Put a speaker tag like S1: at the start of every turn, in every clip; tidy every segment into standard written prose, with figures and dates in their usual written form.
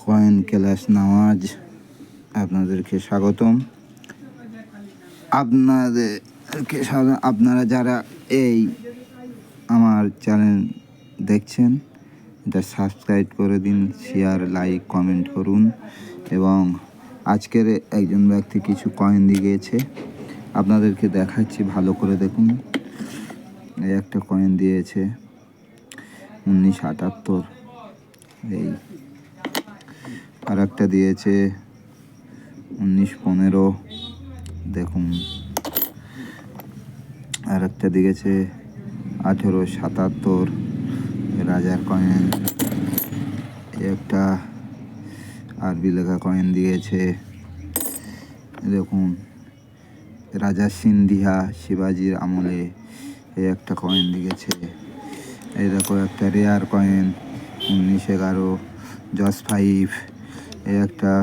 S1: Coin class Nawaz আপনাদেরকে স্বাগতম। আপনারা যারা এই আমার চ্যানেল দেখছেন এটা সাবস্ক্রাইব করে দিন, শেয়ার, লাইক, কমেন্ট করুন। এবং আজকের একজন ব্যক্তি কিছু কয়েন দিয়ে গিয়েছে, আপনাদেরকে দেখাচ্ছি, ভালো করে দেখুন। এই একটা কয়েন দিয়েছে 1978, এই আর একটা দিয়েছে 1915, দেখুন। আর একটা দিয়েছে 1877 রাজার কয়েন। একটা আরবি লেখা কয়েন দিয়েছে, দেখুন। রাজা সিন্ধিয়া শিবাজির আমলে এই একটা কয়েন দিয়েছে। এই দেখো একটা রেয়ার কয়েন 1911 জস 5। এই একটা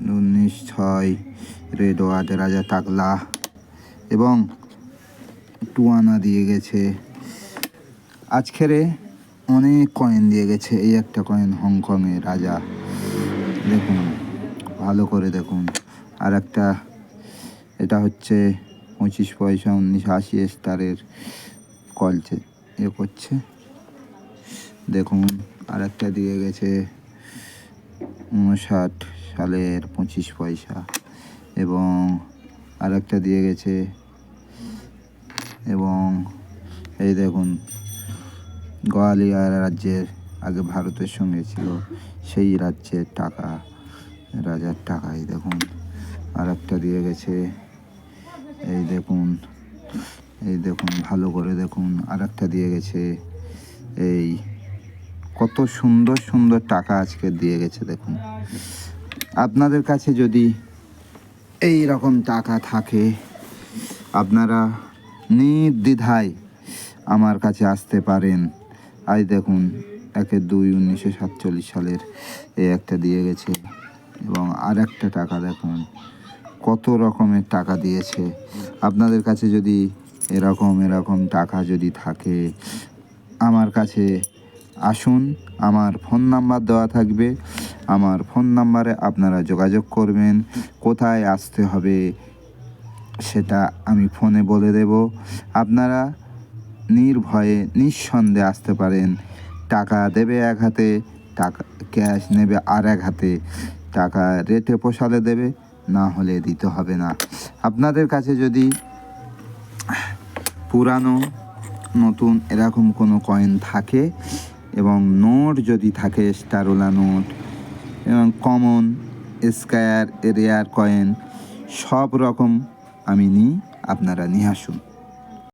S1: 1906 রেড ওয়ার্ড রাজা তাকলা। এবং 2 আনা দিয়ে গেছে। আজকের অনেক কয়েন দিয়ে গেছে। এই একটা কয়েন হংকংয়ের রাজা, দেখুন, ভালো করে দেখুন। আর একটা, এটা হচ্ছে 25 পয়সা 1980 স্টারের কলছে করছে, দেখুন। আর একটা দিয়ে গেছে 59 সালের 25 পয়সা। এবং আর একটা দিয়ে গেছে, এবং এই দেখুন গোয়ালিয়র রাজ্যের, আগে ভারতের সঙ্গে ছিল, সেই রাজ্যের টাকা, রাজার টাকাই দেখুন। আর একটা দিয়ে গেছে, এই দেখুন, এই দেখুন, ভালো করে দেখুন। আর একটা দিয়ে গেছে, এই কত সুন্দর সুন্দর টাকা আজকে দিয়ে গেছে, দেখুন। আপনাদের কাছে যদি এই রকম টাকা থাকে, আপনারা নির্দ্বিধায় আমার কাছে আসতে পারেন। আজ দেখুন 1-2 1947 সালের এই একটা দিয়ে গেছে। এবং আর একটা টাকা দেখুন, কত রকমের টাকা দিয়েছে। আপনাদের কাছে যদি এরকম টাকা যদি থাকে, আমার কাছে আসুন। আমার ফোন নাম্বার দেওয়া থাকবে, আমার ফোন নাম্বারে আপনারা যোগাযোগ করবেন। কোথায় আসতে হবে সেটা আমি ফোনে বলে দেব। আপনারা নির্ভয়ে নিঃসন্দেহে আসতে পারেন। টাকা দেবে এক হাতে, টাকা ক্যাশ নেবে আর এক হাতে। টাকা রেটে পোষালে দেবে, না হলে দিতে হবে না। আপনাদের কাছে যদি পুরানো নতুন এরকম কোনো কয়েন থাকে, এবং নোট যদি থাকে, স্টারওয়ালা নোট এবং কমন, স্কয়ার, রেয়ার কয়েন, সব রকম আমি নিই, আপনারা নিয়ে আসুন।